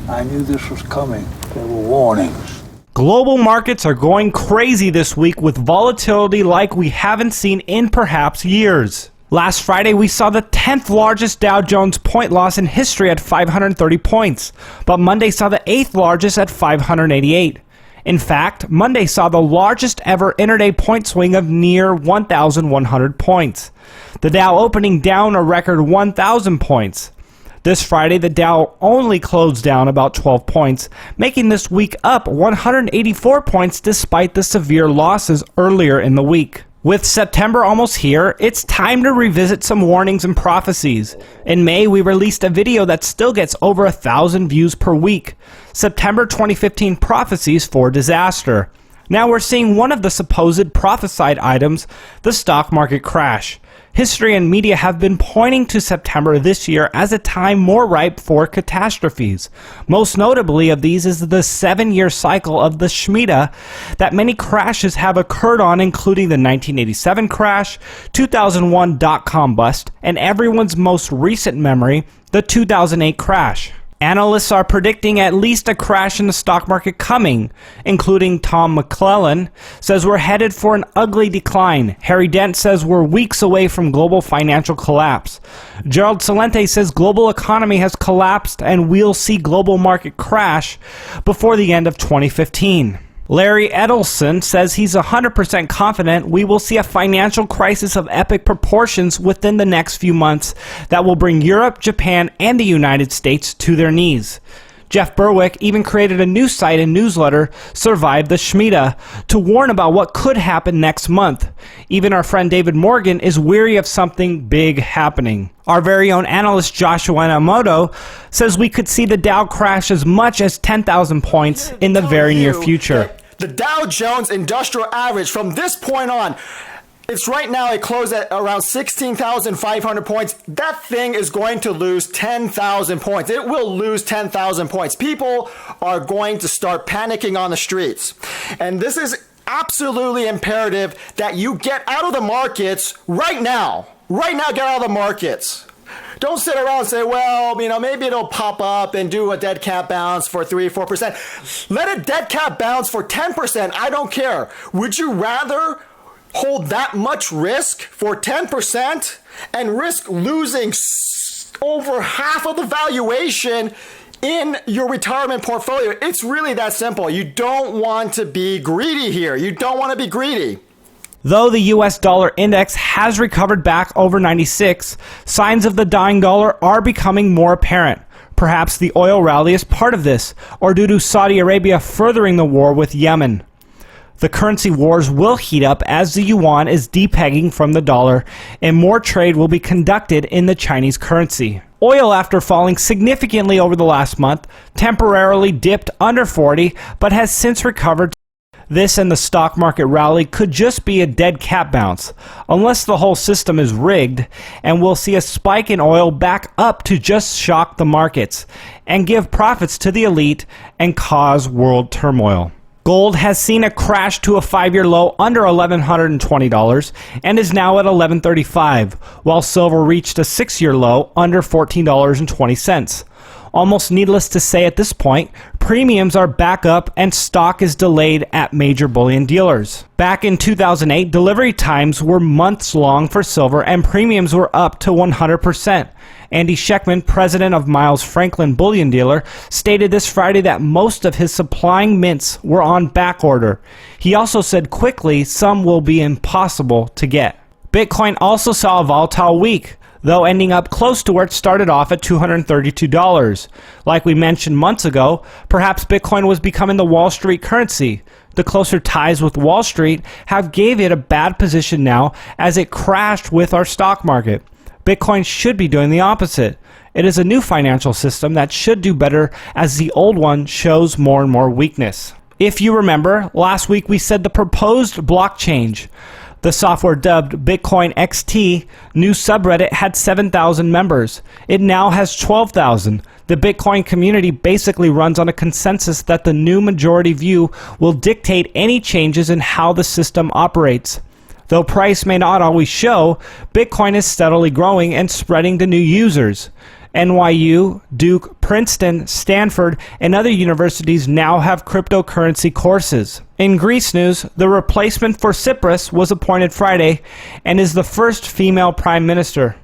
I knew this was coming. There were warnings. Global markets are going crazy this week with volatility like we haven't seen in perhaps years. Last Friday, we saw the 10th largest Dow Jones point loss in history at 530 points, but Monday saw the 8th largest at 588. In fact, Monday saw the largest ever intraday point swing of near 1,100 points. The Dow opening down a record 1,000 points. This Friday, the Dow only closed down about 12 points, making this week up 184 points despite the severe losses earlier in the week. With September almost here, it's time to revisit some warnings and prophecies. In May, we released a video that still gets over 1,000 views per week. September 2015 Prophecies for Disaster. Now we're seeing one of the supposed prophesied items, the stock market crash. History and media have been pointing to September this year as a time more ripe for catastrophes. Most notably of these is the 7-year cycle of the Shemitah that many crashes have occurred on, including the 1987 crash, 2001 dot-com bust, and everyone's most recent memory, the 2008 crash. Analysts are predicting at least a crash in the stock market coming, including Tom McClellan says we're headed for an ugly decline. Harry Dent says we're weeks away from global financial collapse. Gerald Celente says global economy has collapsed and we'll see global market crash before the end of 2015. Larry Edelson says he's 100% confident we will see a financial crisis of epic proportions within the next few months that will bring Europe, Japan, and the United States to their knees. Jeff Berwick even created a new site and newsletter, Survive the Shemitah, to warn about what could happen next month. Even our friend David Morgan is weary of something big happening. Our very own analyst Joshua Inamoto says we could see the Dow crash as much as 10,000 points in the very near future. The Dow Jones Industrial Average from this point on, it's right now, it closed at around 16,500 points. That thing is going to lose 10,000 points. It will lose 10,000 points. People are going to start panicking on the streets. And this is absolutely imperative that you get out of the markets right now. Right now, get out of the markets. Don't sit around and say, well, maybe it'll pop up and do a dead cat bounce for 3 or 4%. Let a dead cat bounce for 10%. I don't care. Would you rather hold that much risk for 10% and risk losing over half of the valuation in your retirement portfolio? It's really that simple. You don't want to be greedy here. You don't want to be greedy. Though the US dollar index has recovered back over 96, signs of the dying dollar are becoming more apparent. Perhaps the oil rally is part of this, or due to Saudi Arabia furthering the war with Yemen. The currency wars will heat up as the yuan is depegging from the dollar, and more trade will be conducted in the Chinese currency. Oil, after falling significantly over the last month, temporarily dipped under 40, but has since recovered. This and the stock market rally could just be a dead cat bounce, unless the whole system is rigged, and we'll see a spike in oil back up to just shock the markets, and give profits to the elite and cause world turmoil. Gold has seen a crash to a 5-year low under $1,120 and is now at $1,135, while silver reached a 6-year low under $14.20. Almost needless to say at this point, premiums are back up and stock is delayed at major bullion dealers. Back in 2008, delivery times were months long for silver and premiums were up to 100%. Andy Scheckman, president of Miles Franklin Bullion Dealer, stated this Friday that most of his supplying mints were on back order. He also said quickly some will be impossible to get. Bitcoin also saw a volatile week, though ending up close to where it started off at $232. Like we mentioned months ago, perhaps Bitcoin was becoming the Wall Street currency. The closer ties with Wall Street have gave it a bad position now as it crashed with our stock market. Bitcoin should be doing the opposite. It is a new financial system that should do better as the old one shows more and more weakness. If you remember, last week we said the proposed block change. The software dubbed Bitcoin XT new subreddit had 7,000 members. It now has 12,000. The Bitcoin community basically runs on a consensus that the new majority view will dictate any changes in how the system operates. Though price may not always show, Bitcoin is steadily growing and spreading to new users. NYU, Duke, Princeton, Stanford, and other universities now have cryptocurrency courses. In Greece news, the replacement for Tsipras was appointed Friday and is the first female prime minister.